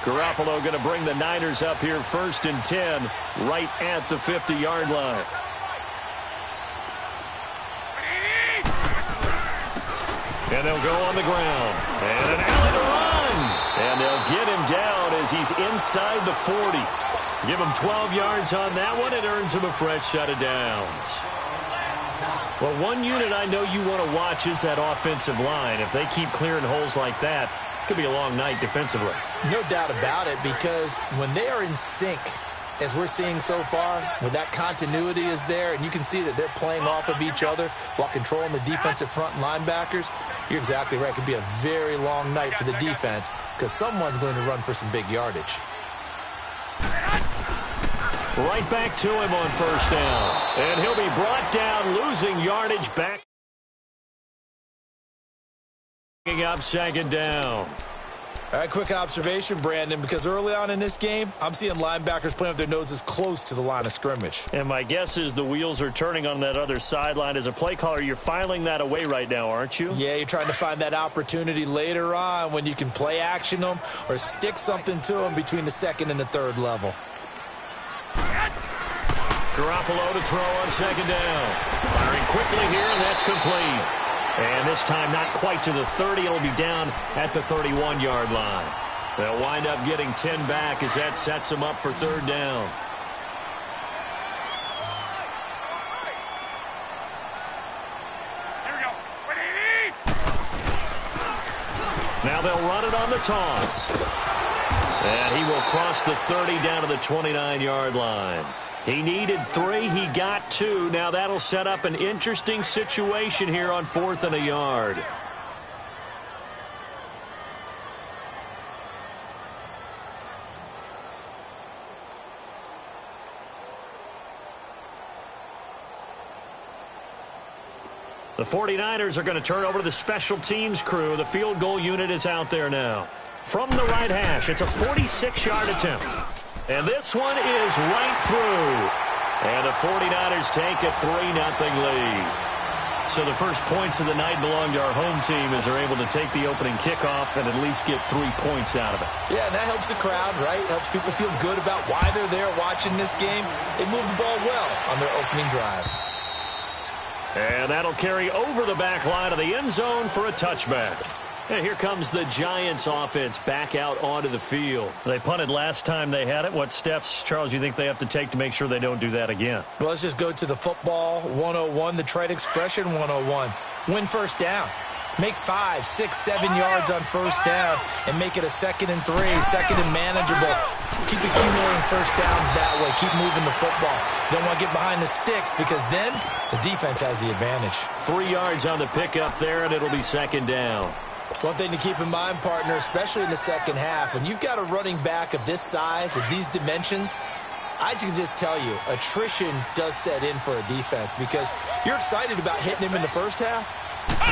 Garoppolo going to bring the Niners up here 1st and 10 right at the 50-yard line. And they'll go on the ground. And an alley to run. And they'll get him down as he's inside the 40. Give him 12 yards on that one. It earns him a fresh set of downs. Well, one unit I know you want to watch is that offensive line. If they keep clearing holes like that, it could be a long night defensively. No doubt about it, because when they are in sync, as we're seeing so far, when that continuity is there, and you can see that they're playing off of each other while controlling the defensive front linebackers, you're exactly right. It could be a very long night for the defense because someone's going to run for some big yardage. Right back to him on 1st down. And he'll be brought down, losing yardage back. Up 2nd down. All right, quick observation, Brandon, because early on in this game, I'm seeing linebackers playing with their noses close to the line of scrimmage. And my guess is the wheels are turning on that other sideline. As a play caller, you're filing that away right now, aren't you? Yeah, you're trying to find that opportunity later on when you can play action them or stick something to them between the 2nd and the 3rd level. Garoppolo to throw on 2nd down. Firing quickly here, and that's complete. And this time not quite to the 30. It'll be down at the 31-yard line. They'll wind up getting 10 back as that sets them up for 3rd down. Here we go. Now they'll run it on the toss. And he will cross the 30 down to the 29-yard line. He needed 3. He got 2. Now that'll set up an interesting situation here on 4th and a yard. The 49ers are going to turn over to the special teams crew. The field goal unit is out there now. From the right hash, it's a 46-yard attempt. And this one is right through. And the 49ers take a 3-0 lead. So the first points of the night belong to our home team as they're able to take the opening kickoff and at least get 3 points out of it. Yeah, and that helps the crowd, right? Helps people feel good about why they're there watching this game. They moved the ball well on their opening drive. And that'll carry over the back line of the end zone for a touchback. And here comes the Giants offense back out onto the field. They punted last time they had it. What steps, Charles, you think they have to take to make sure they don't do that again? Well, let's just go to the football 101, the trite expression 101. Win 1st down. Make 5, 6, 7 yards on 1st down and make it a 2nd and 3, 2nd and manageable. Keep accumulating 1st downs that way. Keep moving the football. You don't want to get behind the sticks because then the defense has the advantage. 3 yards on the pickup there, and it'll be 2nd down. One thing to keep in mind, partner, especially in the 2nd half, when you've got a running back of this size, of these dimensions, I can just tell you, attrition does set in for a defense because you're excited about hitting him in the 1st half.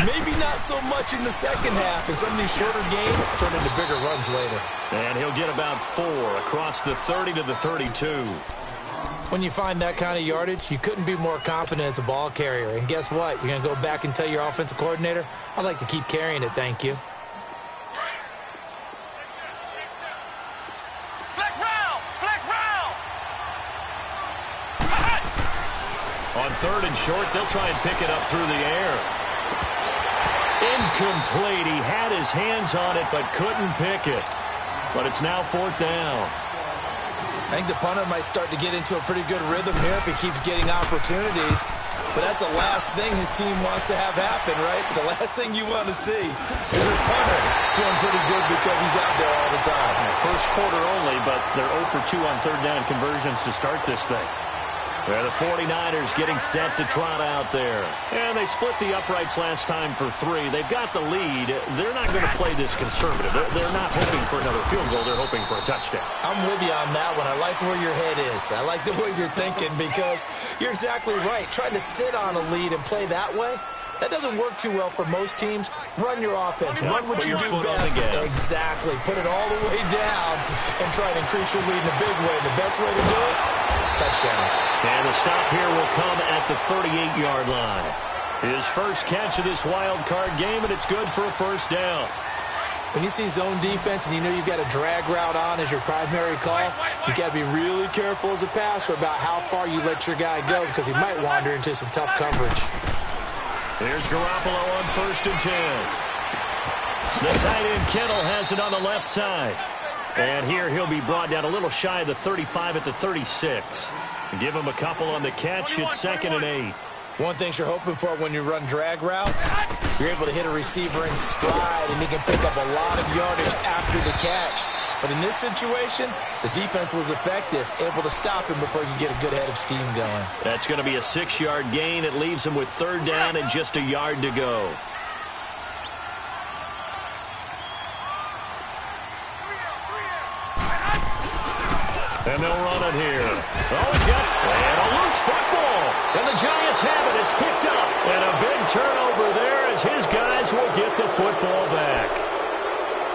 Maybe not so much in the 2nd half, and some of these shorter gains turn into bigger runs later. And he'll get about 4 across the 30 to the 32. When you find that kind of yardage, you couldn't be more confident as a ball carrier. And guess what? You're going to go back and tell your offensive coordinator, I'd like to keep carrying it, thank you. Flex round! Flex round! On 3rd and short, they'll try and pick it up through the air. Incomplete. He had his hands on it but couldn't pick it. But it's now 4th down. I think the punter might start to get into a pretty good rhythm here if he keeps getting opportunities. But that's the last thing his team wants to have happen, right? The last thing you want to see is your punter doing pretty good because he's out there all the time. First quarter only, but they're 0 for 2 on 3rd down conversions to start this thing. They're the 49ers getting set to trot out there. And they split the uprights last time for 3. They've got the lead. They're not going to play this conservative. They're not hoping for another field goal. They're hoping for a touchdown. I'm with you on that one. I like where your head is. I like the way you're thinking because you're exactly right. Trying to sit on a lead and play that way, that doesn't work too well for most teams. Run your offense. Run what you do best. Exactly. Put it all the way down and try to increase your lead in a big way. The best way to do it, touchdowns. And the stop here will come at the 38-yard line. His first catch of this wild card game, and it's good for a 1st down. When you see zone defense and you know you've got a drag route on as your primary call, you got to be really careful as a passer about how far you let your guy go because he might wander into some tough coverage. Here's Garoppolo on 1st and 10. The tight end Kittle has it on the left side. And here he'll be brought down a little shy of the 35 at the 36. Give him a couple on the catch. It's 2nd and 8. One thing you're hoping for when you run drag routes, you're able to hit a receiver in stride, and he can pick up a lot of yardage after the catch. But in this situation, the defense was effective, able to stop him before you get a good head of steam going. That's going to be a 6-yard gain. It leaves him with 3rd down and just a yard to go. And they'll run it here. Oh, he's got a loose football. And the Giants have it. It's picked up. And a big turnover there as his guys will get the football back.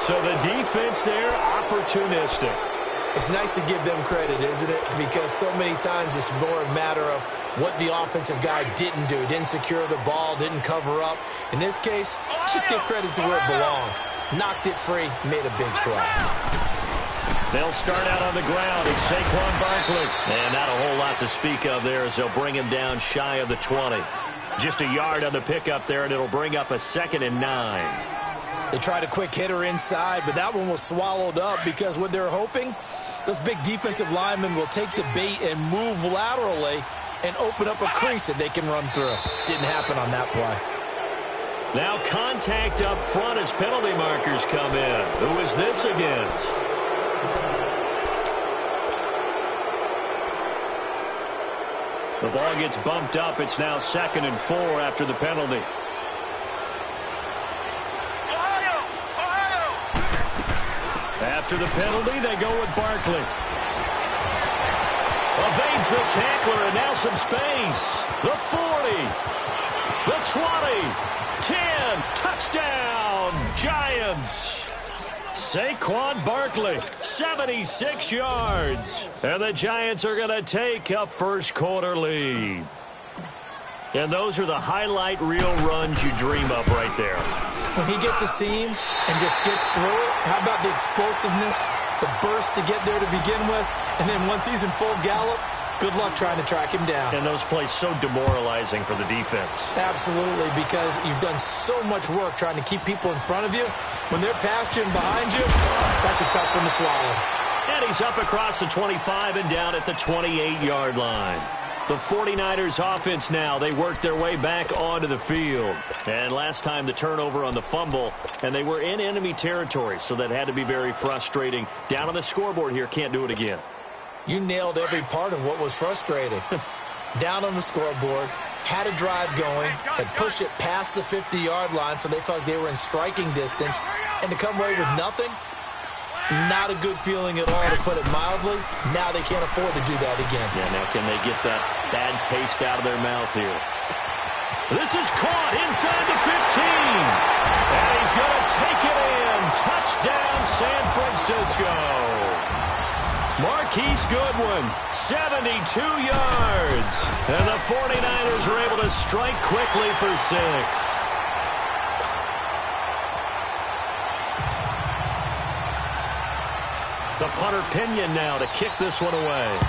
So the defense there, opportunistic. It's nice to give them credit, isn't it? Because so many times it's more a matter of what the offensive guy didn't do. Didn't secure the ball, didn't cover up. In this case, let's just give credit to where it belongs. Knocked it free, made a big play. They'll start out on the ground. It's Saquon Barkley. And not a whole lot to speak of there as they'll bring him down shy of the 20. Just a yard on the pickup there, and it'll bring up a 2nd and 9. They tried a quick hitter inside, but that one was swallowed up because what they're hoping, those big defensive linemen will take the bait and move laterally and open up a crease that they can run through. Didn't happen on that play. Now contact up front as penalty markers come in. Who is this against? The ball gets bumped up. It's now 2nd and 4 after the penalty. After the penalty, they go with Barkley. Evades the tackler, and now some space. The 40. The 20. 10. Touchdown, Giants. Saquon Barkley, 76 yards. And the Giants are going to take a first-quarter lead. And those are the highlight reel runs you dream of right there. When he gets a seam and just gets through it, how about the explosiveness, the burst to get there to begin with, and then once he's in full gallop, good luck trying to track him down. And those plays so demoralizing for the defense. Absolutely, because you've done so much work trying to keep people in front of you. When they're past you and behind you, that's a tough one to swallow. And he's up across the 25 and down at the 28-yard line. The 49ers offense now, they worked their way back onto the field. And last time the turnover on the fumble, and they were in enemy territory, so that had to be very frustrating. Down on the scoreboard here, can't do it again. You nailed every part of what was frustrating. Down on the scoreboard, had a drive going, had pushed it past the 50-yard line so they felt like they were in striking distance, and to come away with nothing, not a good feeling at all, to put it mildly. Now they can't afford to do that again. Yeah, now can they get that bad taste out of their mouth here? This is caught inside the 15. And he's going to take it in. Touchdown, San Francisco. Marquise Goodwin, 72 yards. And the 49ers are able to strike quickly for 6. The punter Pinion now to kick this one away.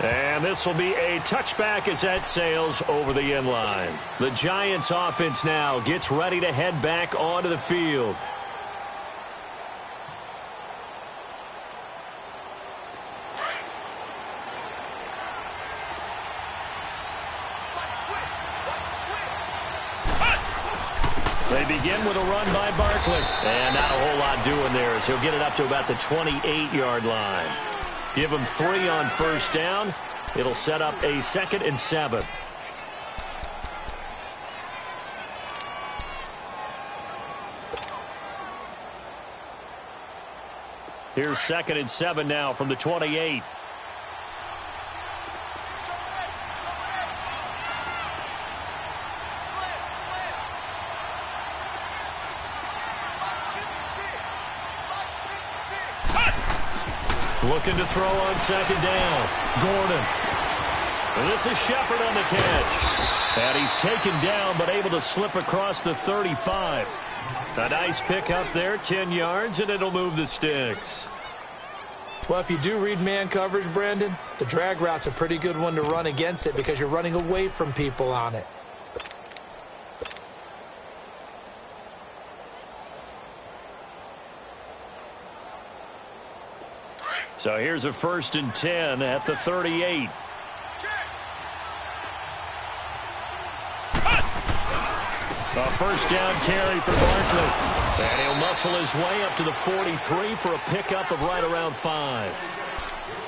And this will be a touchback as that sails over the end line. The Giants offense now gets ready to head back onto the field. They begin with a run by Barkley. And not a whole lot doing there as he'll get it up to about the 28-yard line. Give him 3 on first down. It'll set up a 2nd and 7. Here's 2nd and 7 now from the 28. Looking to throw on 2nd down. Gordon. And this is Shepard on the catch. And he's taken down, but able to slip across the 35. A nice pick up there, 10 yards, and it'll move the sticks. Well, if you do read man coverage, Brandon, the drag route's a pretty good one to run against it because you're running away from people on it. So here's a 1st and 10 at the 38. A first down carry for Barkley. And he'll muscle his way up to the 43 for a pickup of right around 5.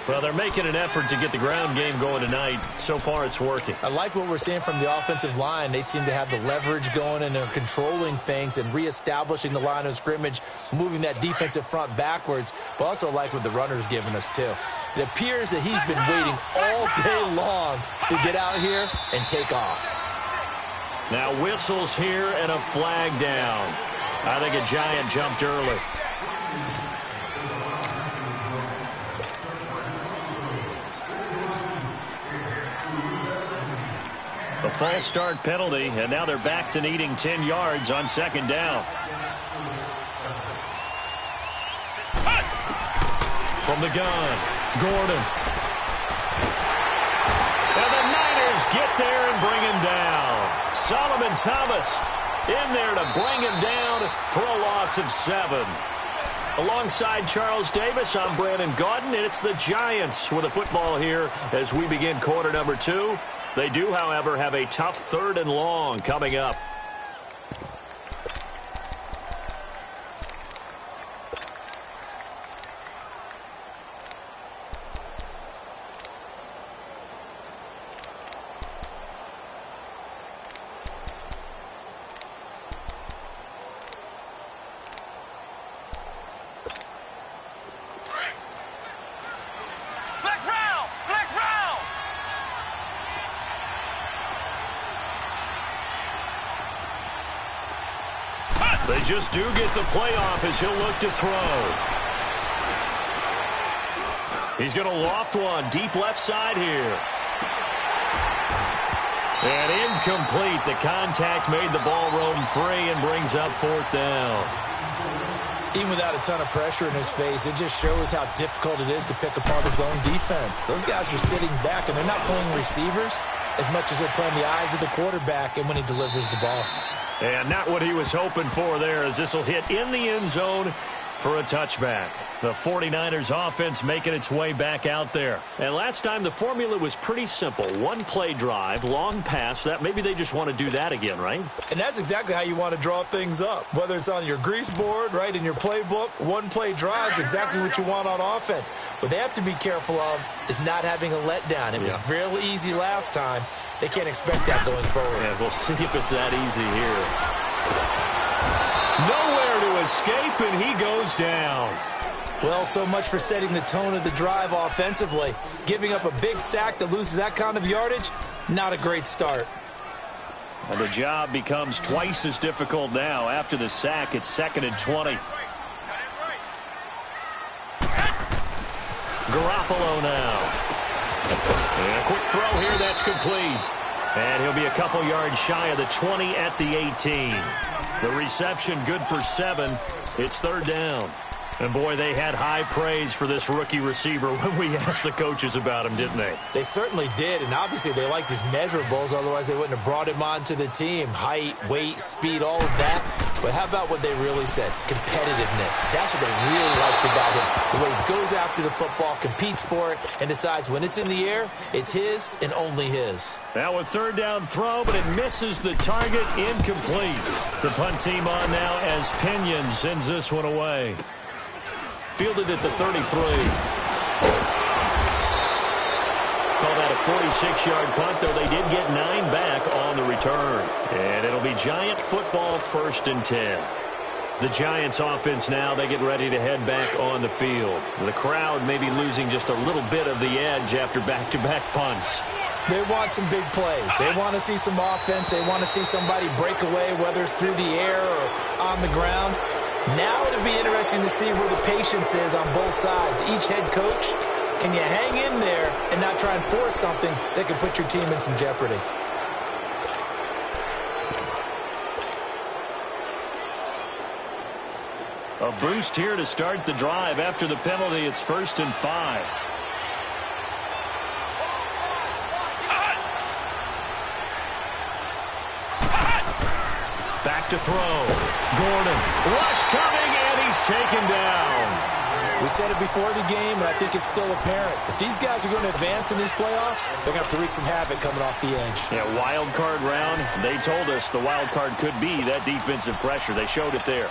Well, they're making an effort to get the ground game going tonight. So far, it's working. I like what we're seeing from the offensive line. They seem to have the leverage going, and they're controlling things and reestablishing the line of scrimmage, moving that defensive front backwards, but also like what the runner's giving us, too. It appears that he's been waiting all day long to get out here and take off. Now whistles here and a flag down. I think a Giant jumped early. A false start penalty, and now they're back to needing 10 yards on 2nd down. From the gun, Gordon. And the Niners get there and bring him down. Solomon Thomas in there to bring him down for a loss of 7. Alongside Charles Davis, I'm Brandon Gaudin, and it's the Giants with the football here as we begin quarter number 2. They do, however, have a tough 3rd and long coming up. They just do get the playoff as he'll look to throw. He's going to loft one deep left side here. And incomplete. The contact made the ball roam free and brings up 4th down. Even without a ton of pressure in his face, it just shows how difficult it is to pick apart his own defense. Those guys are sitting back, and they're not playing receivers as much as they're playing the eyes of the quarterback and when he delivers the ball. And not what he was hoping for there, as this will hit in the end zone for a touchback. The 49ers offense making its way back out there. And last time the formula was pretty simple. One play drive, long pass. That maybe they just want to do that again, right? And that's exactly how you want to draw things up. Whether it's on your grease board, right, in your playbook, one play drive is exactly what you want on offense. What they have to be careful of is not having a letdown. It was real easy last time. They can't expect that going forward. Yeah, we'll see if it's that easy here. Nowhere to escape, and he goes down. Well, so much for setting the tone of the drive offensively. Giving up a big sack that loses that kind of yardage, not a great start. And the job becomes twice as difficult now. After the sack, it's 2nd and 20. Garoppolo now. And a quick throw here, that's complete. And he'll be a couple yards shy of the 20 at the 18. The reception good for 7. It's 3rd down. And, boy, they had high praise for this rookie receiver when we asked the coaches about him, didn't they? They certainly did, and obviously they liked his measurables. Otherwise, they wouldn't have brought him onto the team. Height, weight, speed, all of that. But how about what they really said? Competitiveness. That's what they really liked about him. The way he goes after the football, competes for it, and decides when it's in the air, it's his and only his. Now a 3rd down throw, but it misses the target. Incomplete. The punt team on now as Pinion sends this one away. Fielded at the 33. Called out a 46-yard punt, though they did get 9 back on the return. And it'll be Giant football, 1st and 10. The Giants offense now, they get ready to head back on the field. The crowd may be losing just a little bit of the edge after back-to-back punts. They want some big plays. They want to see some offense. They want to see somebody break away, whether it's through the air or on the ground. Now it'll be interesting to see where the patience is on both sides. Each head coach, can you hang in there and not try and force something that could put your team in some jeopardy? A boost here to start the drive. After the penalty, it's 1st and 5. Back to throw. Gordon. Rush coming, and he's taken down. We said it before the game, and I think it's still apparent. If these guys are going to advance in these playoffs, they're going to have to wreak some havoc coming off the edge. Yeah, wild card round. They told us the wild card could be that defensive pressure. They showed it there.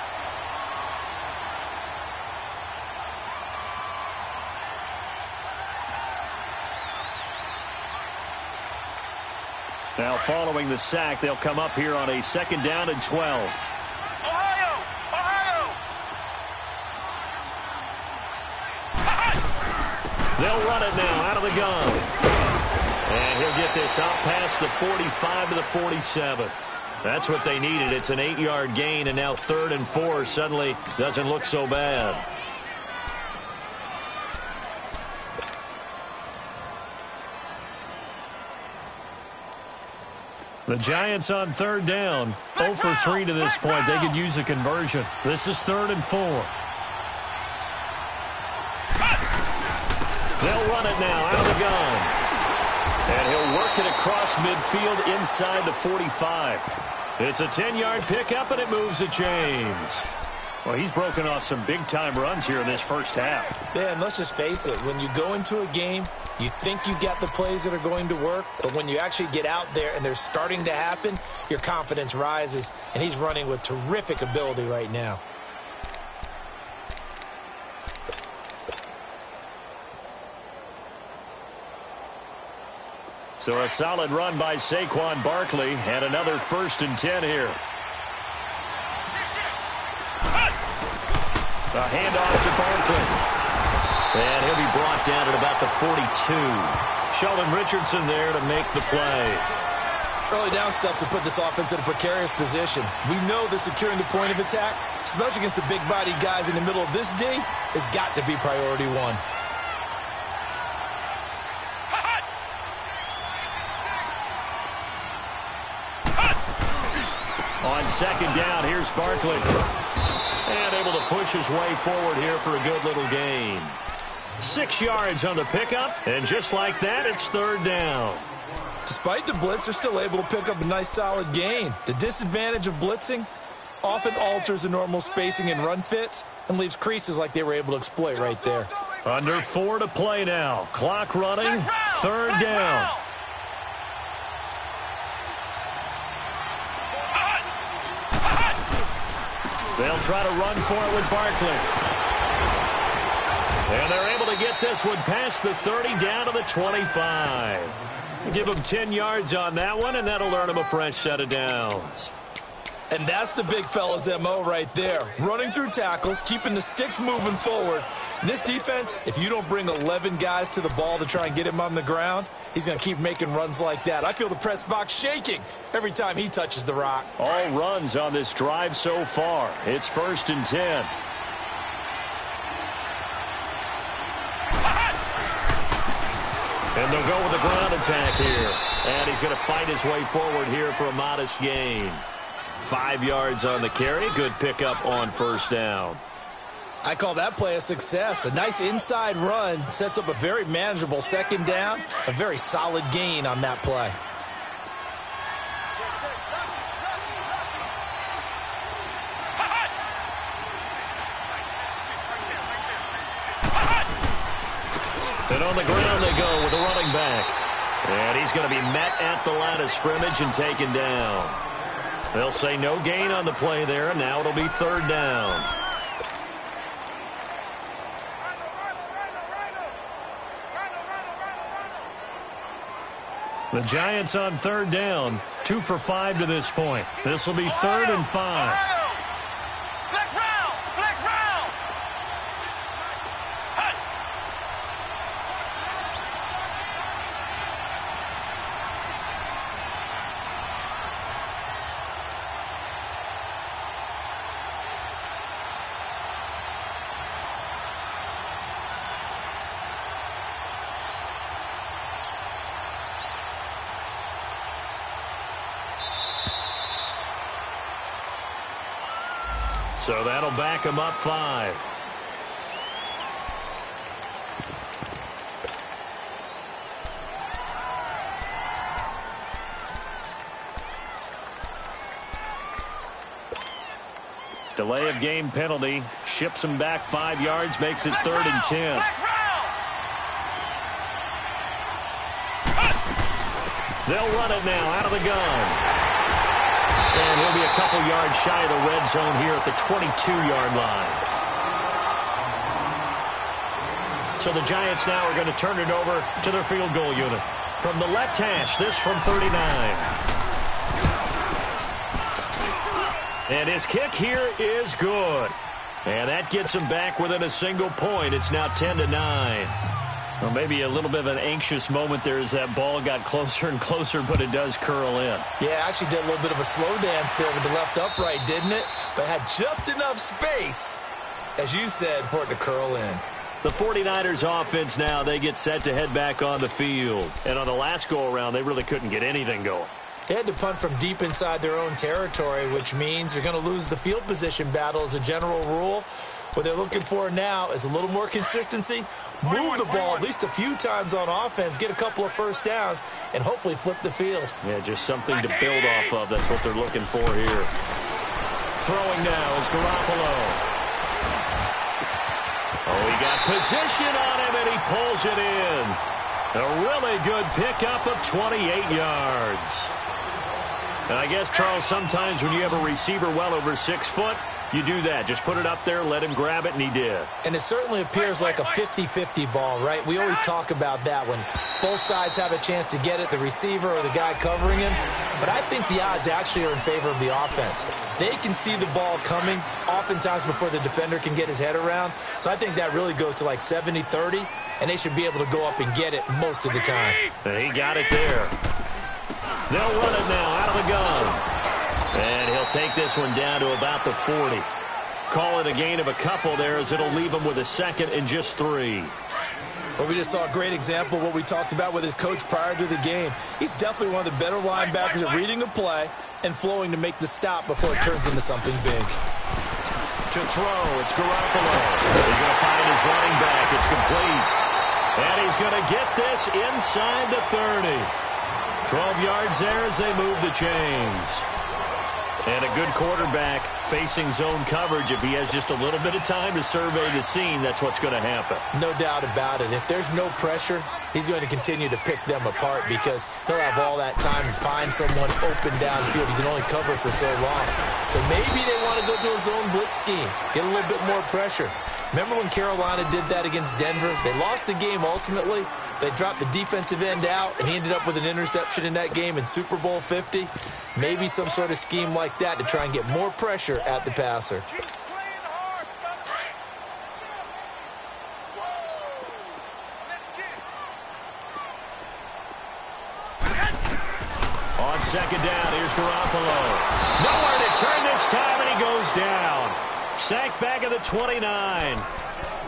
Now following the sack, they'll come up here on a 2nd down and 12. Ohio! Ohio! They'll run it now out of the gun. And he'll get this out past the 45 to the 47. That's what they needed. It's an 8-yard gain, and now 3rd and 4 suddenly doesn't look so bad. The Giants on 3rd down. 0 for 3 to this point. They could use a conversion. This is 3rd and 4. They'll run it now out of the gun. And he'll work it across midfield inside the 45. It's a 10-yard pickup, and it moves the chains. Well, he's broken off some big-time runs here in this first half. Yeah, and let's just face it. When you go into a game, you think you got the plays that are going to work, but when you actually get out there and they're starting to happen, your confidence rises, and he's running with terrific ability right now. So a solid run by Saquon Barkley, and another 1st and 10 here. A handoff to Barkley. And he'll be brought down at about the 42. Sheldon Richardson there to make the play. Early down stuffs will put this offense in a precarious position. We know that securing the point of attack, especially against the big-bodied guys in the middle of this D, has got to be priority one. On 2nd down, here's Barkley. And able to push his way forward here for a good little gain. 6 yards on the pickup, and just like that, it's 3rd down. Despite the blitz, they're still able to pick up a nice solid gain. The disadvantage of blitzing often alters the normal spacing and run fits and leaves creases like they were able to exploit right there. Under 4 to play now. Clock running, 3rd down. They'll try to run for it with Barkley. And they're able to get this one past the 30 down to the 25. Give them 10 yards on that one, and that'll earn them a fresh set of downs. And that's the big fella's MO right there. Running through tackles, keeping the sticks moving forward. And this defense, if you don't bring 11 guys to the ball to try and get him on the ground, he's going to keep making runs like that. I feel the press box shaking every time he touches the rock. All runs on this drive so far. It's 1st and 10. And they'll go with the ground attack here. And he's going to fight his way forward here for a modest gain. 5 yards on the carry. Good pickup on 1st down. I call that play a success. A nice inside run sets up a very manageable 2nd down. A very solid gain on that play. And on the ground they go with the running back. And he's going to be met at the line of scrimmage and taken down. They'll say no gain on the play there, and now it'll be 3rd down. The Giants on 3rd down, 2 for 5 to this point. This will be 3rd and 5. Flex round! Flex round! So that'll back them up 5. Delay of game penalty. Ships them back 5 yards. Makes it 3rd and 10. They'll run it now out of the gun. And he'll be a couple yards shy of the red zone here at the 22-yard line. So the Giants now are going to turn it over to their field goal unit. From the left hash, this from 39. And his kick here is good. And that gets him back within a single point. It's now 10-9. Well, maybe a little bit of an anxious moment there as that ball got closer and closer, but it does curl in. Yeah, actually did a little bit of a slow dance there with the left upright, didn't it? But had just enough space, as you said, for it to curl in. The 49ers offense now, they get set to head back on the field. And on the last go-around, they really couldn't get anything going. They had to punt from deep inside their own territory, which means they're going to lose the field position battle as a general rule. What they're looking for now is a little more consistency, move the ball at least a few times on offense, get a couple of first downs, and hopefully flip the field. Yeah, just something to build off of. That's what they're looking for here. Throwing now is Garoppolo. Oh, he got position on him, and he pulls it in. A really good pickup of 28 yards. And I guess, Charles, sometimes when you have a receiver well over 6 foot, you do that. Just put it up there, let him grab it, and he did. And it certainly appears like a 50-50 ball, right? We always talk about that when both sides have a chance to get it, the receiver or the guy covering him. But I think the odds actually are in favor of the offense. They can see the ball coming oftentimes before the defender can get his head around. So I think that really goes to like 70-30, and they should be able to go up and get it most of the time. And he got it there. They'll run it now out of the gun. And he'll take this one down to about the 40. Call it a gain of a couple there as it'll leave him with a 2nd and just 3. Well, we just saw a great example of what we talked about with his coach prior to the game. He's definitely one of the better linebackers at reading a play and flowing to make the stop before it turns into something big. To throw, it's Garoppolo. He's going to find his running back. It's complete. And he's going to get this inside the 30. 12 yards there as they move the chains. And a good quarterback facing zone coverage. If he has just a little bit of time to survey the scene, that's what's going to happen. No doubt about it. If there's no pressure, he's going to continue to pick them apart because he'll have all that time to find someone open downfield. He can only cover for so long. So maybe they want to go to a zone blitz scheme, get a little bit more pressure. Remember when Carolina did that against Denver? They lost the game ultimately. They dropped the defensive end out, and he ended up with an interception in that game in Super Bowl 50. Maybe some sort of scheme like that to try and get more pressure at the passer. On 2nd down, here's Garoppolo. Nowhere to turn this time, and he goes down. Sacked back at the 29.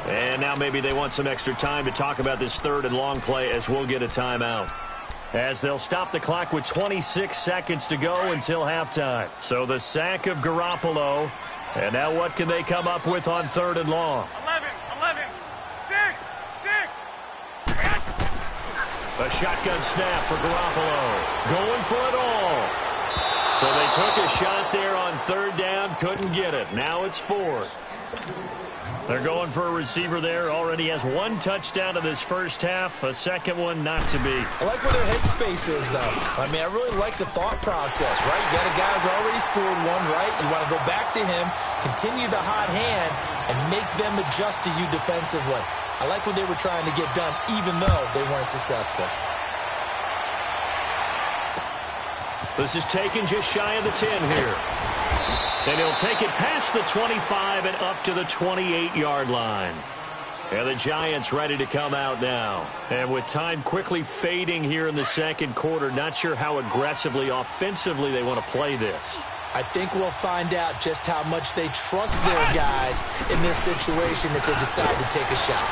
And now maybe they want some extra time to talk about this 3rd and long play as we'll get a timeout. As they'll stop the clock with 26 seconds to go until halftime. So the sack of Garoppolo. And now what can they come up with on 3rd and long? 11, 6. A shotgun snap for Garoppolo. Going for it all. So they took a shot there on 3rd down. Couldn't get it. Now it's 4th. They're going for a receiver there. Already has 1 touchdown in this first half. A 2nd one not to be. I like where their headspace is, though. I mean, I really like the thought process, right? You got a guy who's already scored 1, right? You want to go back to him, continue the hot hand, and make them adjust to you defensively. I like what they were trying to get done, even though they weren't successful. This is taken just shy of the 10 here. And he'll take it past the 25 and up to the 28-yard line. And the Giants ready to come out now. And with time quickly fading here in the 2nd quarter, not sure how aggressively, offensively they want to play this. I think we'll find out just how much they trust their guys in this situation if they decide to take a shot.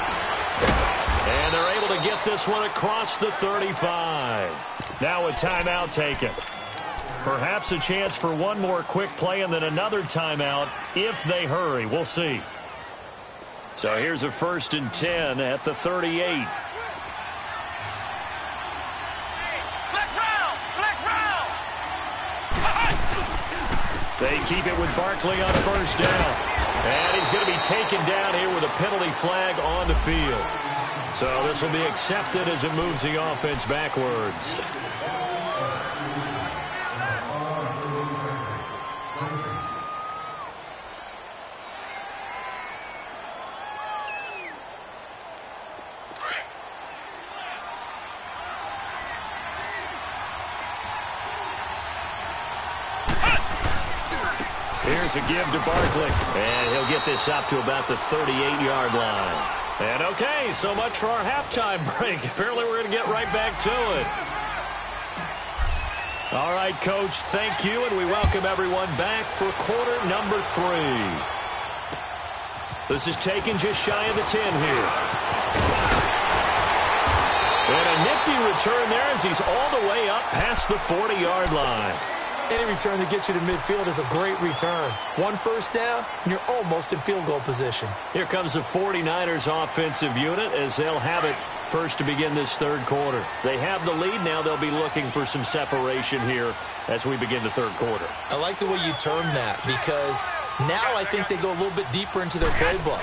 And they're able to get this one across the 35. Now a timeout taken. Perhaps a chance for one more quick play and then another timeout if they hurry. We'll see. So here's a 1st and 10 at the 38. They keep it with Barkley on 1st down. And he's going to be taken down here with a penalty flag on the field. So this will be accepted as it moves the offense backwards. Here's a give to Barkley. And he'll get this up to about the 38-yard line. And okay, so much for our halftime break. Apparently we're going to get right back to it. All right, Coach, thank you, and we welcome everyone back for quarter number 3. This is taken just shy of the 10 here. And a nifty return there as he's all the way up past the 40-yard line. Any return that gets you to midfield is a great return. 1 1st down, and you're almost in field goal position. Here comes the 49ers offensive unit as they'll have it first to begin this 3rd quarter. They have the lead. Now they'll be looking for some separation here as we begin the 3rd quarter. I like the way you term that because now I think they go a little bit deeper into their playbook.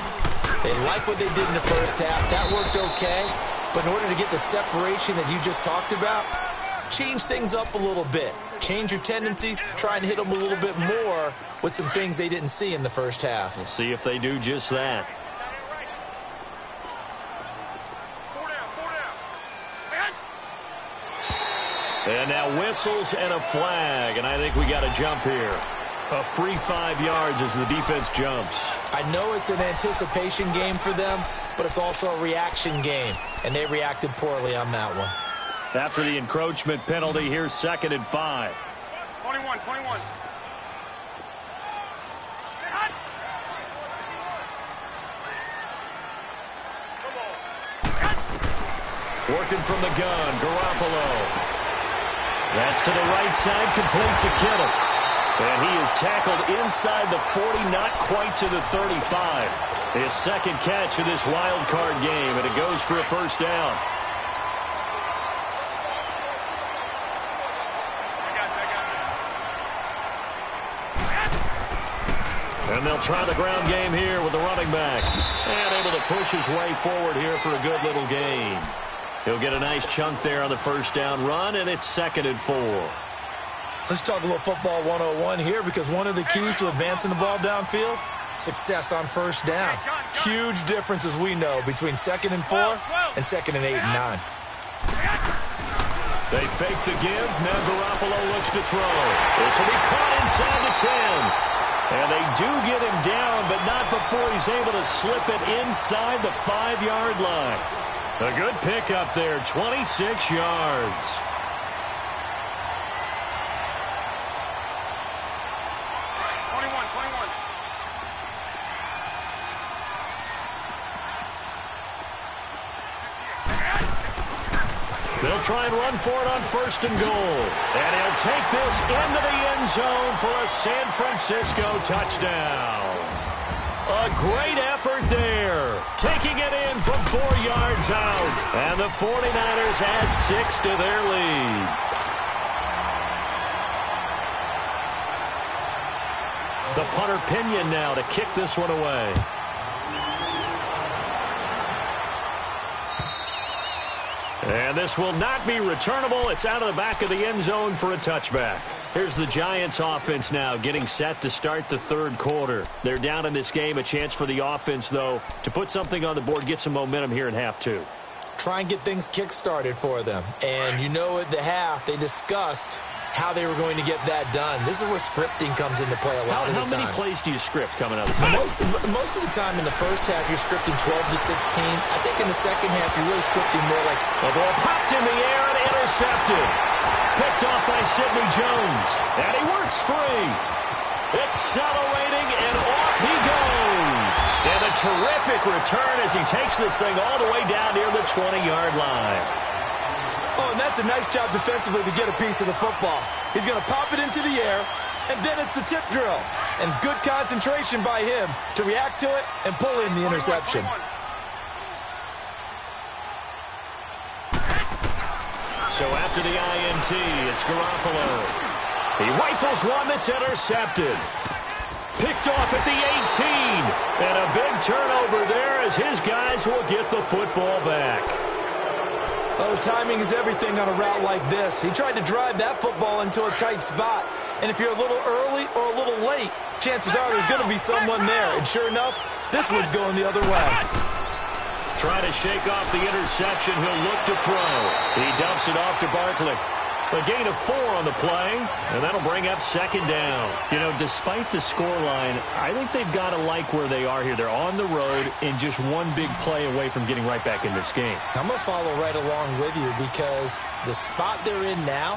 They like what they did in the 1st half. That worked okay. But in order to get the separation that you just talked about, change things up a little bit. Change your tendencies, try and hit them a little bit more with some things they didn't see in the 1st half. We'll see if they do just that. And now whistles and a flag, and I think we got a jump here. A free 5 yards as the defense jumps. I know it's an anticipation game for them, but it's also a reaction game, and they reacted poorly on that one. After the encroachment penalty, here's 2nd and 5. 21. Working from the gun, Garoppolo. That's to the right side, complete to Kittle. And he is tackled inside the 40, not quite to the 35. His 2nd catch of this wild card game, and it goes for a 1st down. And they'll try the ground game here with the running back. And able to push his way forward here for a good little gain. He'll get a nice chunk there on the 1st down run, and it's 2nd and 4. Let's talk a little football 101 here because one of the keys to advancing the ball downfield, success on 1st down. Huge difference, as we know, between 2nd and 4 and 2nd and 8 and 9. They fake the give. Now Garoppolo looks to throw. This will be caught inside the 10. And they do get him down, but not before he's able to slip it inside the 5-yard line. A good pickup there, 26 yards. They'll try and run for it on 1st and goal. And he'll take this into the end zone for a San Francisco touchdown. A great effort there. Taking it in from 4 yards out. And the 49ers add 6 to their lead. The punter Pinion now to kick this one away. And this will not be returnable. It's out of the back of the end zone for a touchback. Here's the Giants offense now getting set to start the 3rd quarter. They're down in this game. A chance for the offense, though, to put something on the board, get some momentum here in half 2. Try and get things kick-started for them. And you know at the half, they discussed how they were going to get that done. This is where scripting comes into play a lot of the time. How many plays do you script coming out of the Most of the time in the 1st half, you're scripting 12 to 16. I think in the 2nd half, you're really scripting more like... The ball popped in the air and intercepted. Picked off by Sidney Jones. And he works free. Accelerating, and off he goes. And a terrific return as he takes this thing all the way down near the 20-yard line. Oh, that's a nice job defensively to get a piece of the football. He's going to pop it into the air, and then it's the tip drill. And good concentration by him to react to it and pull in the interception. So after the INT, it's Garoppolo. He rifles one that's intercepted. Picked off at the 18. And a big turnover there as his guys will get the football back. Oh, timing is everything on a route like this. He tried to drive that football into a tight spot. And if you're a little early or a little late, chances are there's going to be someone there. And sure enough, this one's going the other way. Trying to shake off the interception. He'll look to throw. He dumps it off to Barkley. A gain of 4 on the play, and that'll bring up second down. You know, despite the scoreline, I think they've got to like where they are here. They're on the road and just one big play away from getting right back in this game. I'm going to follow right along with you because the spot they're in now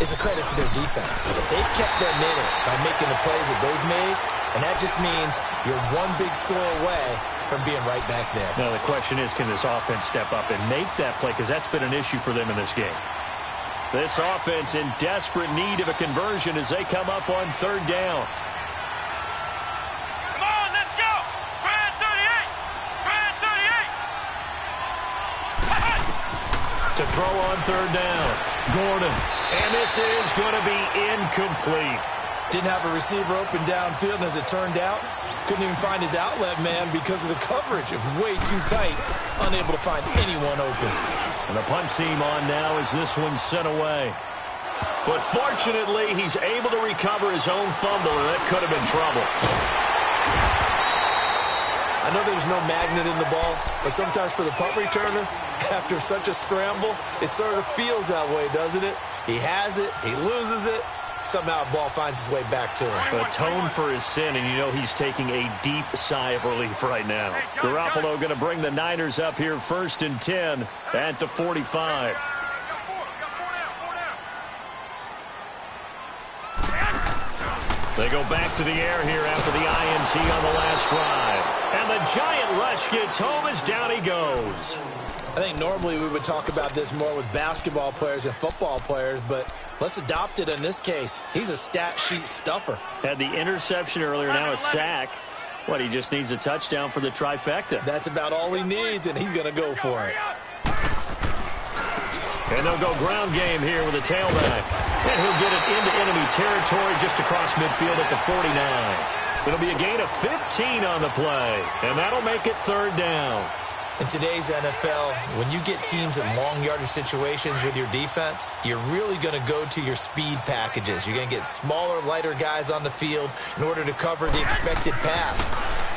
is a credit to their defense. They've kept them in it by making the plays that they've made, and that just means you're one big score away from being right back there. Now, the question is, can this offense step up and make that play? Because that's been an issue for them in this game. This offense in desperate need of a conversion as they come up on third down. Come on, let's go. Brad 38. Brad 38. To throw on third down. Gordon. And this is going to be incomplete. Didn't have a receiver open downfield, and as it turned out, couldn't even find his outlet man because of the coverage. It was way too tight, unable to find anyone open. And the punt team on now as this one's sent away. But fortunately, he's able to recover his own fumble, and that could have been trouble. I know there's no magnet in the ball, but sometimes for the punt returner, after such a scramble, it sort of feels that way, doesn't it? He has it, he loses it. Somehow the ball finds its way back to him. Atone for his sin, and you know he's taking a deep sigh of relief right now. Garoppolo going to bring the Niners up here 1st and 10 at the 45. They go back to the air here after the INT on the last drive. And the giant rush gets home as down he goes. I think normally we would talk about this more with basketball players and football players, but let's adopt it in this case. He's a stat sheet stuffer. Had the interception earlier, now a sack. What, he just needs a touchdown for the trifecta. That's about all he needs, and he's going to go for it. And they'll go ground game here with a tailback. And he'll get it into enemy territory just across midfield at the 49. It'll be a gain of 15 on the play, and that'll make it third down. In today's NFL, when you get teams in long yardage situations with your defense, you're really going to go to your speed packages. You're going to get smaller, lighter guys on the field in order to cover the expected pass.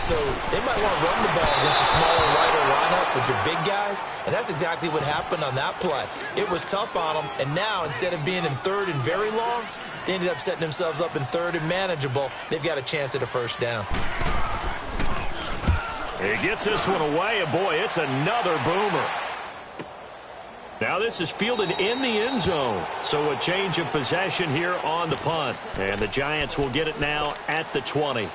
So they might want to run the ball against a smaller, lighter lineup with your big guys, and that's exactly what happened on that play. It was tough on them, and now instead of being in third and very long, they ended up setting themselves up in third and manageable. They've got a chance at a first down. He gets this one away, and boy, it's another boomer. Now this is fielded in the end zone, so a change of possession here on the punt. And the Giants will get it now at the 20.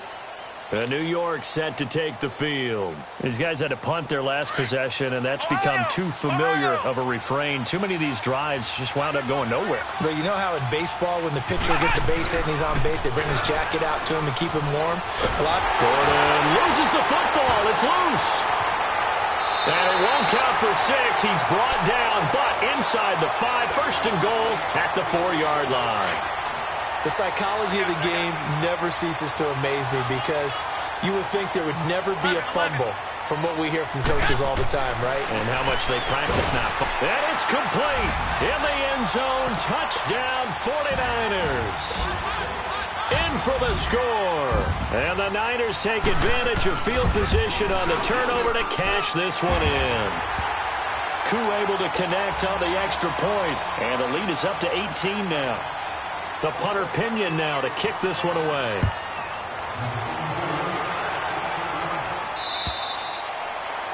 New York set to take the field. These guys had to punt their last possession, and that's become too familiar of a refrain. Too many of these drives just wound up going nowhere. But you know how in baseball, when the pitcher gets a base hit and he's on base, they bring his jacket out to him to keep him warm? Gordon loses the football. It's loose. And it won't count for 6. He's brought down, but inside the 5. First and goal at the 4-yard line. The psychology of the game never ceases to amaze me because you would think there would never be a fumble from what we hear from coaches all the time, right? And how much they practice now. And it's complete. In the end zone, touchdown 49ers. In for the score. And the Niners take advantage of field position on the turnover to cash this one in. Koo able to connect on the extra point. And the lead is up to 18 now. The punter Pinion now to kick this one away.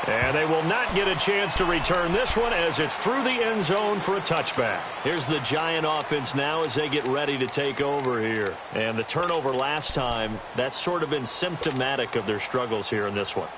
And they will not get a chance to return this one as it's through the end zone for a touchback. Here's the Giant offense now as they get ready to take over here. And the turnover last time, that's sort of been symptomatic of their struggles here in this one.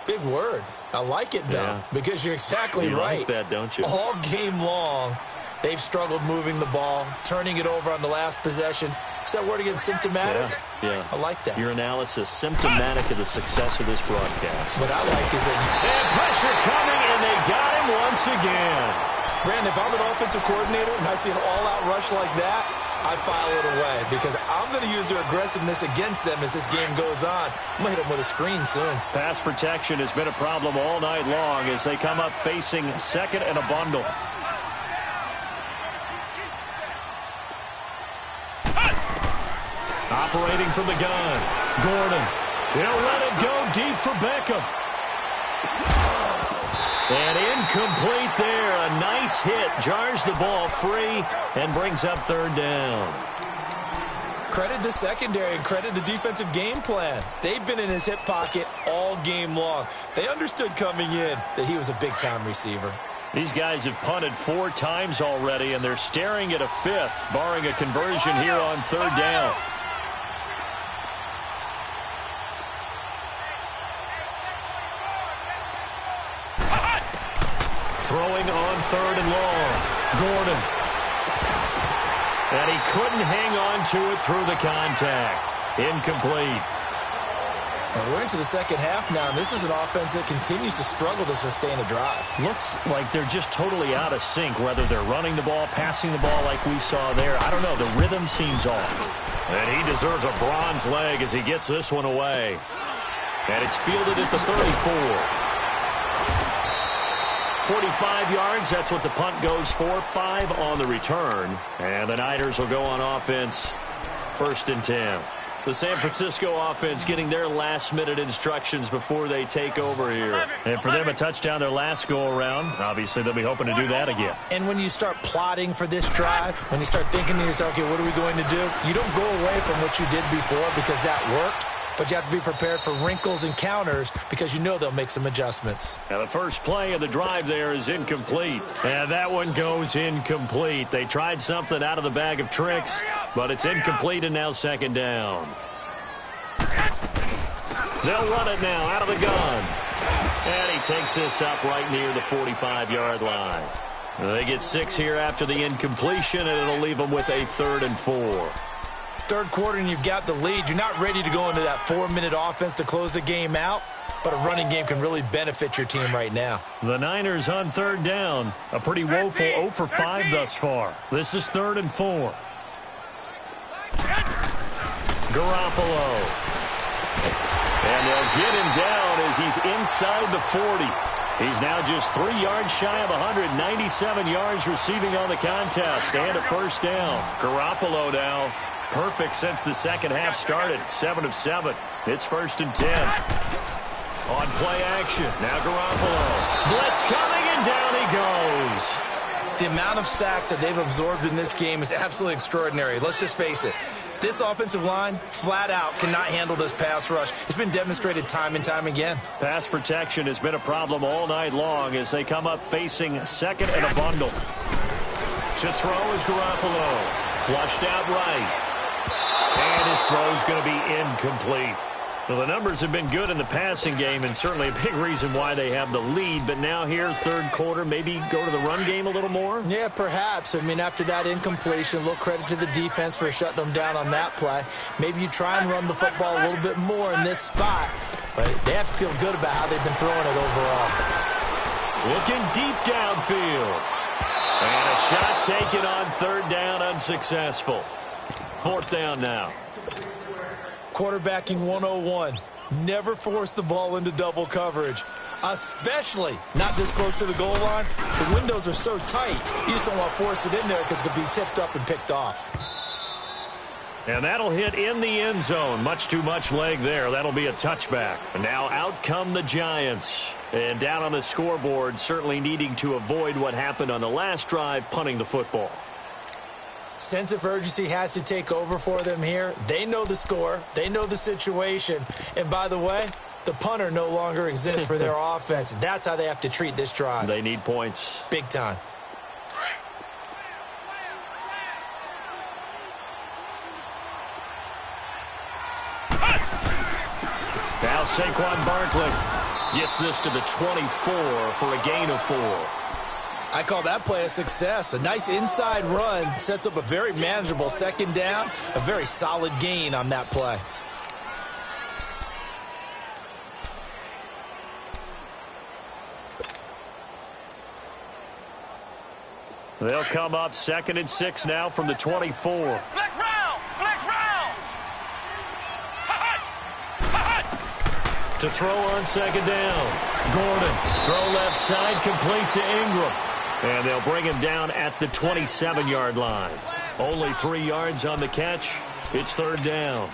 Big word. I like it, though, because you're exactly right. You like that, don't you? All game long, They've struggled moving the ball, turning it over on the last possession. Is that word again, symptomatic? Yeah. I like that. Your analysis, symptomatic of the success of this broadcast. What I like is that... And pressure coming, and they got him once again. Brandon, if I'm an offensive coordinator and I see an all-out rush like that, I file it away because I'm going to use their aggressiveness against them as this game goes on. I'm going to hit them with a screen soon. Pass protection has been a problem all night long as they come up facing second and a bundle. Operating from the gun. Gordon. He'll let it go deep for Beckham. And incomplete there. A nice hit. Jars the ball free and brings up third down. Credit the secondary and credit the defensive game plan. They've been in his hip pocket all game long. They understood coming in that he was a big-time receiver. These guys have punted 4 times already, and they're staring at a 5th, barring a conversion here on third down. Throwing on third and long. Gordon. And he couldn't hang on to it through the contact. Incomplete. And we're into the second half now, and this is an offense that continues to struggle to sustain a drive. Looks like they're just totally out of sync, whether they're running the ball, passing the ball like we saw there. I don't know. The rhythm seems off. And he deserves a bronze leg as he gets this one away. And it's fielded at the 34. 45 yards, that's what the punt goes for. 5 on the return. And the Niners will go on offense, 1st and 10. The San Francisco offense getting their last-minute instructions before they take over here. And for them, a touchdown their last go-around. Obviously, they'll be hoping to do that again. And when you start plotting for this drive, when you start thinking to yourself, okay, what are we going to do? You don't go away from what you did before because that worked. But you have to be prepared for wrinkles and counters because you know they'll make some adjustments. Now the first play of the drive there is incomplete. And that one goes incomplete. They tried something out of the bag of tricks, but it's incomplete and now second down. They'll run it now out of the gun. And he takes this up right near the 45-yard line. They get 6 here after the incompletion, and it'll leave them with a 3rd and 4. Third quarter and you've got the lead. You're not ready to go into that 4-minute offense to close the game out, but a running game can really benefit your team right now. The Niners on third down. A pretty woeful 0 for 5 thus far. This is 3rd and 4. Garoppolo. And they'll get him down as he's inside the 40. He's now just 3 yards shy of 197 yards receiving on the contest. And a first down. Garoppolo now. Perfect since the second half started. 7 of 7. It's 1st and 10. On play action. Now Garoppolo. Blitz coming, and down he goes. The amount of sacks that they've absorbed in this game is absolutely extraordinary. Let's just face it. This offensive line, flat out, cannot handle this pass rush. It's been demonstrated time and time again. Pass protection has been a problem all night long as they come up facing second and a bundle. To throw is Garoppolo. Flushed out right. And his throw is going to be incomplete. Well, the numbers have been good in the passing game and certainly a big reason why they have the lead. But now here, third quarter, maybe go to the run game a little more? Yeah, perhaps. I mean, after that incompletion, a little credit to the defense for shutting them down on that play. Maybe you try and run the football a little bit more in this spot. But they have to feel good about how they've been throwing it overall. Looking deep downfield. And a shot taken on third down, unsuccessful. 4th down now. Quarterbacking 101. Never force the ball into double coverage, especially not this close to the goal line. The windows are so tight, you just don't want to force it in there because it could be tipped up and picked off. And that'll hit in the end zone. Much too much leg there. That'll be a touchback. And now out come the Giants. And down on the scoreboard, certainly needing to avoid what happened on the last drive, punting the football. Sense of urgency has to take over for them here. They know the score. They know the situation. And by the way, the punter no longer exists for their offense. That's how they have to treat this drive. They need points. Big time. Now Saquon Barkley gets this to the 24 for a gain of 4. I call that play a success. A nice inside run sets up a very manageable second down, a very solid gain on that play. They'll come up 2nd and 6 now from the 24. Flex round! Flex round! To throw on 2nd down. Gordon, throw left side, complete to Ingram. And they'll bring him down at the 27-yard line. Only 3 yards on the catch. It's 3rd down.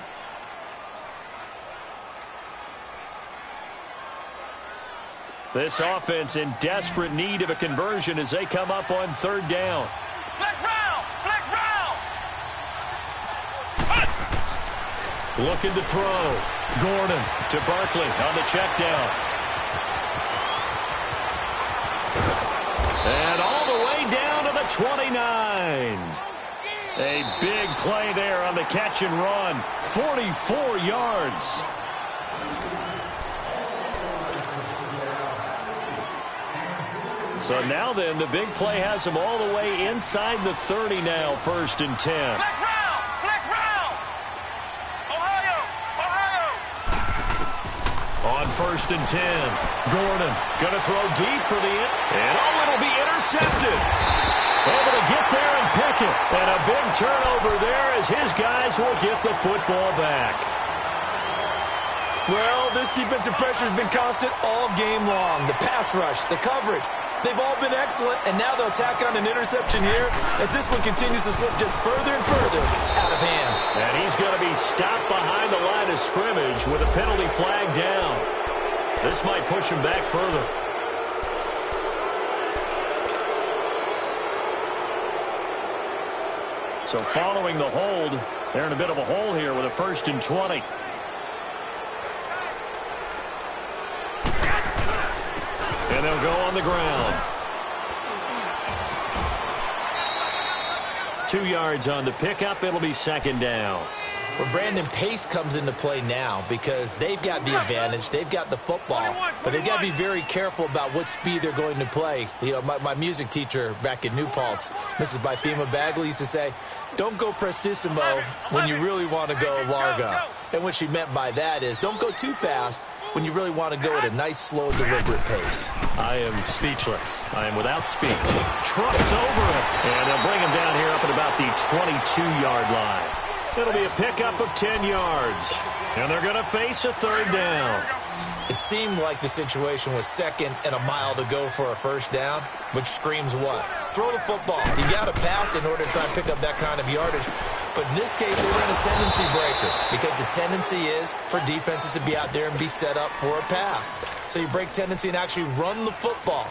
This offense in desperate need of a conversion as they come up on 3rd down. Flex round! Flex round! Looking to throw. Gordon to Barkley on the check down. And all the way down to the 29. A big play there on the catch and run. 44 yards. So now then, the big play has him all the way inside the 30 now, 1st and 10. Flex round! Flex round! Ohio! Ohio! On 1st and 10, Gordon going to throw deep for the and it'll be intercepted. Able to get there and pick it. And a big turnover there as his guys will get the football back. Well, this defensive pressure has been constant all game long. The pass rush, the coverage, they've all been excellent, and now they'll tack on an interception here as this one continues to slip just further and further out of hand. And he's going to be stopped behind the line of scrimmage with a penalty flag down. This might push him back further. So following the hold, they're in a bit of a hole here with a 1st and 20. And they'll go on the ground. 2 yards on the pickup. It'll be 2nd down. Well, Brandon, pace comes into play now because they've got the advantage. They've got the football, but they've got to be very careful about what speed they're going to play. You know, my music teacher back in New Paltz, Mrs. Bythema Bagley, used to say, don't go prestissimo when you really want to go largo. And what she meant by that is don't go too fast when you really want to go at a nice, slow, deliberate pace. I am speechless. I am without speech. Trucks over him. And they'll bring him down here up at about the 22-yard line. It'll be a pickup of 10 yards. And they're going to face a 3rd down. It seemed like the situation was 2nd and a mile to go for a 1st down, which screams what? Throw the football. You got to pass in order to try and pick up that kind of yardage. But in this case, they ran a tendency breaker because the tendency is for defenses to be out there and be set up for a pass. So you break tendency and actually run the football.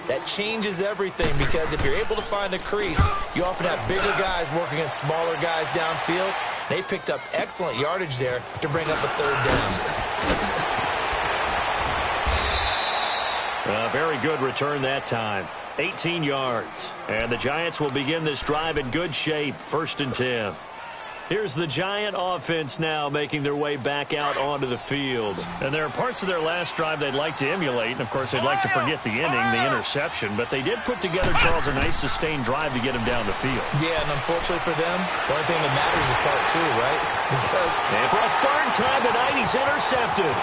That changes everything because if you're able to find a crease, you often have bigger guys working against smaller guys downfield. They picked up excellent yardage there to bring up a 3rd down. Very good return that time. 18 yards. And the Giants will begin this drive in good shape. 1st and 10. Here's the Giant offense now making their way back out onto the field. And there are parts of their last drive they'd like to emulate. And, of course, they'd like to forget the ending, the interception. But they did put together, Charles, a nice sustained drive to get him down the field. Yeah, and unfortunately for them, the only thing that matters is part 2, right? Because and for a 3rd time tonight, he's intercepted.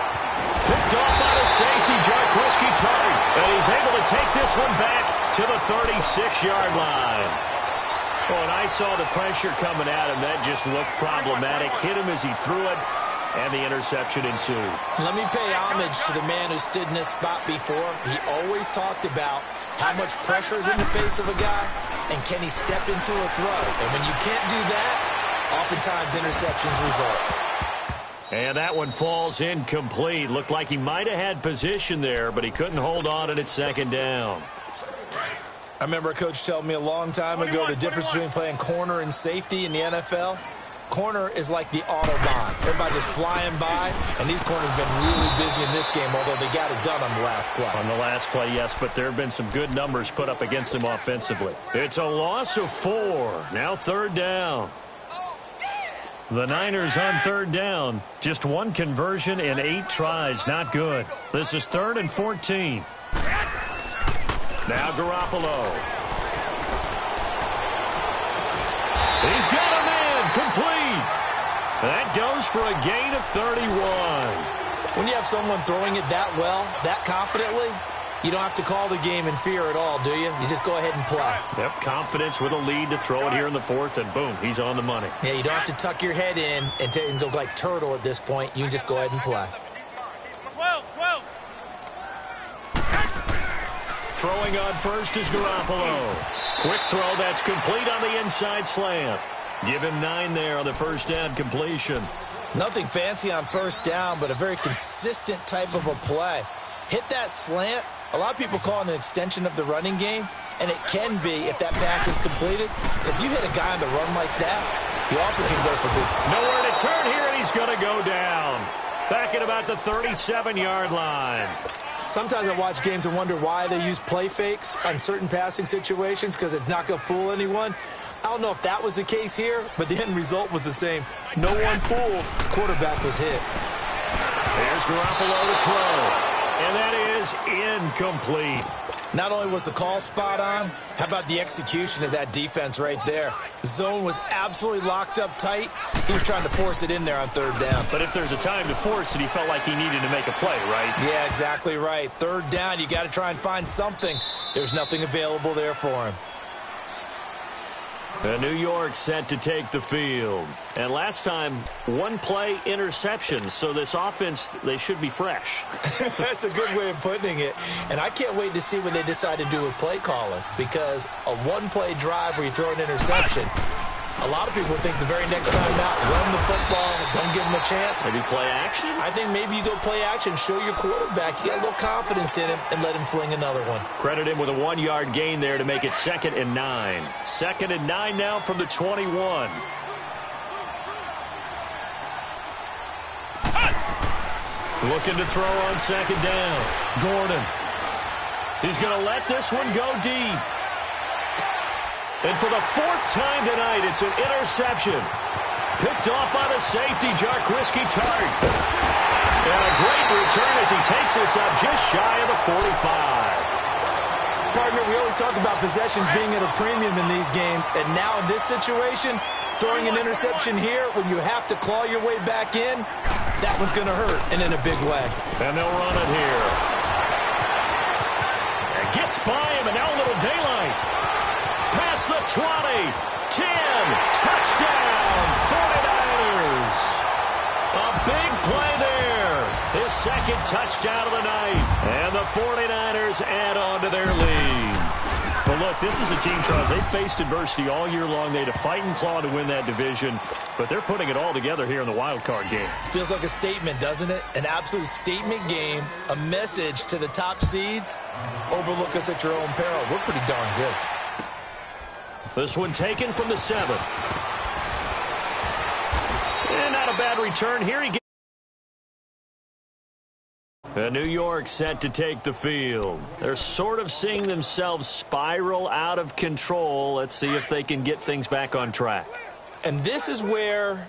Picked off by the safety, Jarquiski Tardy. And he's able to take this one back to the 36-yard line. Oh, and I saw the pressure coming at him. That just looked problematic. Hit him as he threw it, and the interception ensued. Let me pay homage to the man who stood in this spot before. He always talked about how much pressure is in the face of a guy, and can he step into a throw. And when you can't do that, oftentimes interceptions result. And that one falls incomplete. Looked like he might have had position there, but he couldn't hold on, and it's 2nd down. I remember a coach telling me a long time ago the difference between playing corner and safety in the NFL. Corner is like the Autobahn. Everybody just flying by, and these corners have been really busy in this game, although they got it done on the last play. On the last play, yes, but there have been some good numbers put up against them offensively. It's a loss of 4. Now 3rd down. The Niners on 3rd down. Just 1 conversion in 8 tries. Not good. This is 3rd and 14. Now Garoppolo. He's got him in. Complete. That goes for a gain of 31. When you have someone throwing it that well, that confidently, you don't have to call the game in fear at all, do you? You just go ahead and play. Yep, confidence with a lead to throw it here in the fourth, and boom, he's on the money. Yeah, you don't have to tuck your head in and go like turtle at this point. You can just go ahead and play. 12. Throwing on first is Garoppolo. Quick throw, that's complete on the inside slant. Give him 9 there on the first down completion. Nothing fancy on first down, but a very consistent type of a play. Hit that slant. A lot of people call it an extension of the running game, and it can be if that pass is completed. Because you hit a guy on the run like that, he often can go for big. Nowhere to turn here, and he's going to go down. Back at about the 37-yard line. Sometimes I watch games and wonder why they use play fakes on certain passing situations, because it's not going to fool anyone. I don't know if that was the case here, but the end result was the same. No one fooled. Quarterback was hit. There's Garoppolo to throw. And that is incomplete. Not only was the call spot on, how about the execution of that defense right there? The zone was absolutely locked up tight. He was trying to force it in there on third down. But if there's a time to force it, he felt like he needed to make a play, right? Yeah, exactly right. Third down, you got to try and find something. There's nothing available there for him. New York set to take the field. And last time, one play interception. So this offense, they should be fresh. That's a good way of putting it. And I can't wait to see what they decide to do with play calling. Because a one-play drive where you throw an interception, a lot of people think the very next time out, run the football, don't give them a chance. Maybe play action? I think maybe you go play action, show your quarterback. You got a little confidence in him, and let him fling another one. Credit him with a 1-yard gain there to make it 2nd and 9. 2nd and 9 now from the 21. Looking to throw on 2nd down. Gordon. He's going to let this one go deep. And for the 4th time tonight, it's an interception. Picked off by the safety, Jarquiski Tart. And a great return as he takes us up just shy of the 45. Partner, we always talk about possessions being at a premium in these games. And now in this situation, throwing an interception here when you have to claw your way back in, that one's going to hurt, and in a big way. And they'll run it here. And gets by him, and now a little daylight. Past the 20, 10, touchdown, 49ers. A big play there. His 2nd touchdown of the night. And the 49ers add on to their lead. But look, this is a team, Charles, they faced adversity all year long. They had to fight and claw to win that division. But they're putting it all together here in the wild card game. Feels like a statement, doesn't it? An absolute statement game, a message to the top seeds. Overlook us at your own peril. We're pretty darn good. This one taken from the 7. And not a bad return here. New York set to take the field. They're sort of seeing themselves spiral out of control. Let's see if they can get things back on track. And this is where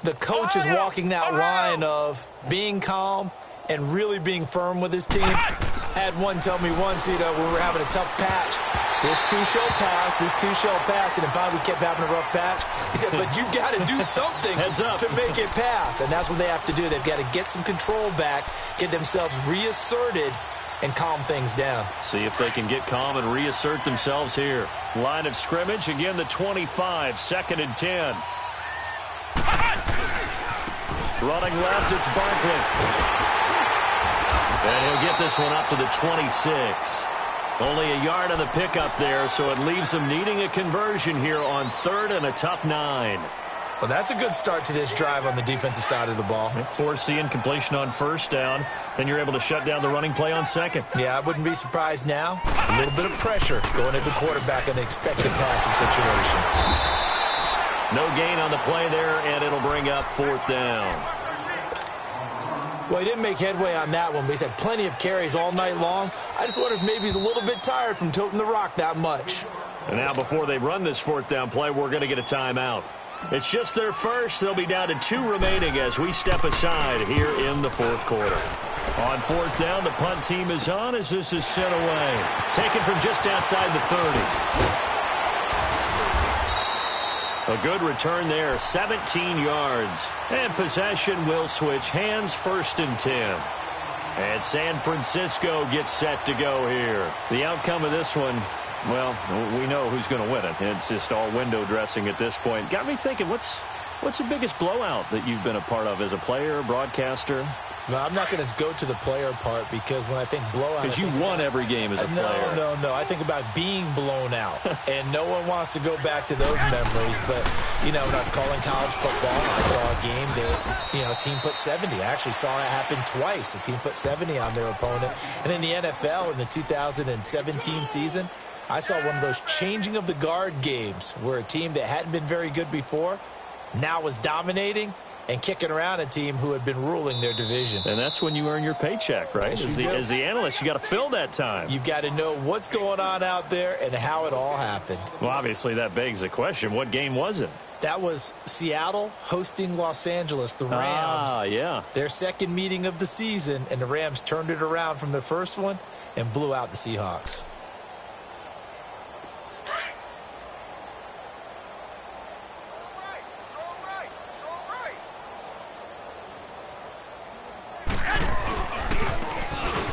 the coach is walking that line of being calm and really being firm with his team. I had one tell me once, when we were having a tough patch, this too shall pass, this too shall pass. And in fact, we kept having a rough patch. He said, but you got to do something to make it pass. And that's what they have to do. They've got to get some control back, get themselves reasserted, and calm things down. See if they can get calm and reassert themselves here. Line of scrimmage, again the 25, 2nd and 10. Running left, it's Barkley. And he'll get this one up to the 26. Only a yard on the pickup there, so it leaves them needing a conversion here on 3rd and a tough 9. Well, that's a good start to this drive on the defensive side of the ball. Force the incompletion on 1st down, then you're able to shut down the running play on 2nd. Yeah, I wouldn't be surprised now. A little bit of pressure going at the quarterback in the expected passing situation. No gain on the play there, and it'll bring up 4th down. Well, he didn't make headway on that one, but he's had plenty of carries all night long. I just wonder if maybe he's a little bit tired from toting the rock that much. And now before they run this 4th down play, we're going to get a timeout. It's just their first. They'll be down to 2 remaining as we step aside here in the 4th quarter. On fourth down, the punt team is on as this is sent away. Taken from just outside the 30. A good return there, 17 yards. And possession will switch hands, 1st and 10. And San Francisco gets set to go here. The outcome of this one, well, we know who's going to win it. It's just all window dressing at this point. Got me thinking, what's the biggest blowout that you've been a part of as a player, broadcaster? No, I'm not going to go to the player part because when I think blowout... Because you won every game as a player. No. I think about being blown out. And no one wants to go back to those memories. But, when I was calling college football, I saw a game that, a team put 70. I actually saw it happen twice. A team put 70 on their opponent. And in the NFL, in the 2017 season, I saw one of those changing of the guard games where a team that hadn't been very good before now was dominating and kicking around a team who had been ruling their division. And that's when you earn your paycheck, right? As the analyst, you got to fill that time. You've got to know what's going on out there and how it all happened. Well, obviously, that begs the question, what game was it? That was Seattle hosting Los Angeles, the Rams. Yeah. Their second meeting of the season, and the Rams turned it around from their first one and blew out the Seahawks.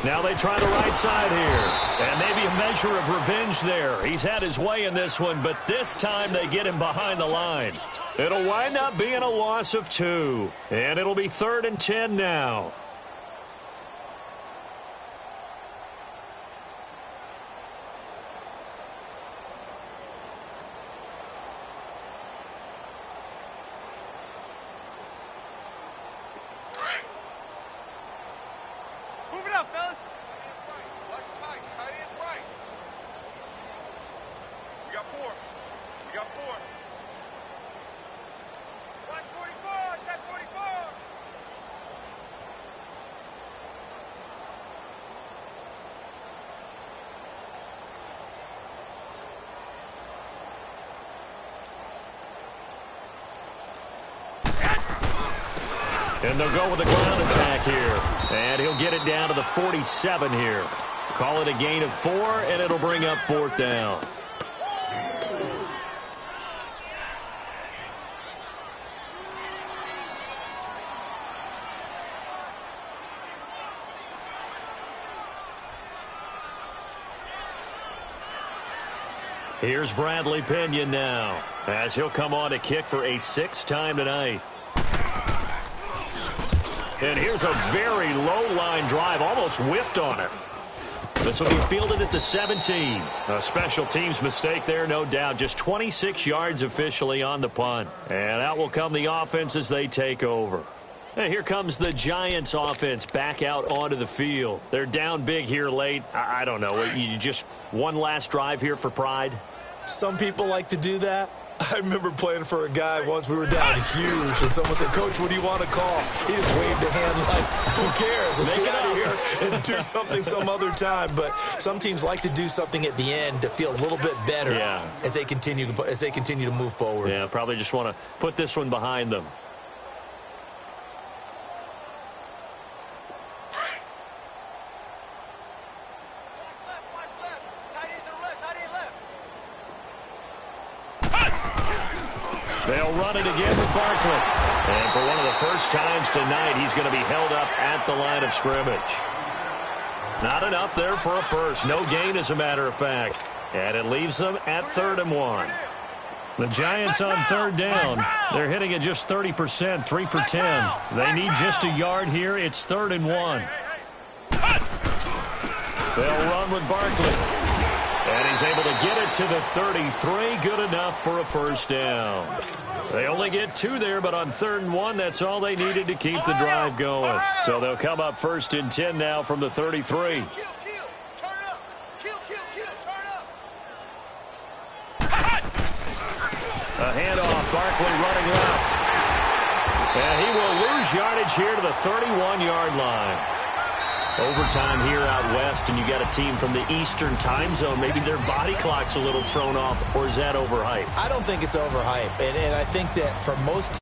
Now they try the right side here. And maybe a measure of revenge there. He's had his way in this one, but this time they get him behind the line. It'll wind up being a loss of 2. And it'll be 3rd and 10 now. And they'll go with the ground attack here. And he'll get it down to the 47 here. Call it a gain of 4, and it'll bring up 4th down. Here's Bradley Pinion now, as he'll come on to kick for a 6th time tonight. And here's a very low-line drive, almost whiffed on it. This will be fielded at the 17. A special teams mistake there, no doubt. Just 26 yards officially on the punt. And out will come the offense as they take over. And here comes the Giants offense back out onto the field. They're down big here late. I don't know. You just one last drive here for pride? Some people like to do that. I remember playing for a guy once. We were down huge, and someone said, "Coach, what do you want to call?" He just waved a hand like, "Who cares? Let's get out of here and do something some other time." But some teams like to do something at the end to feel a little bit better as they continue to move forward. Yeah, probably just want to put this one behind them. They'll run it again with Barkley. And for one of the first times tonight, he's going to be held up at the line of scrimmage. Not enough there for a first. No gain, as a matter of fact. And it leaves them at 3rd and 1. The Giants on 3rd down. They're hitting at just 30%, 3 for 10. They need just a yard here. It's 3rd and 1. They'll run with Barkley. And he's able to get it to the 33. Good enough for a first down. They only get 2 there, but on 3rd and 1, that's all they needed to keep the drive going. So they'll come up 1st and 10 now from the 33. A handoff, Barkley running left. And he will lose yardage here to the 31-yard line. Overtime here out west, and you got a team from the Eastern time zone. Maybe their body clock's a little thrown off, or is that overhyped? I don't think it's overhyped, and I think that for most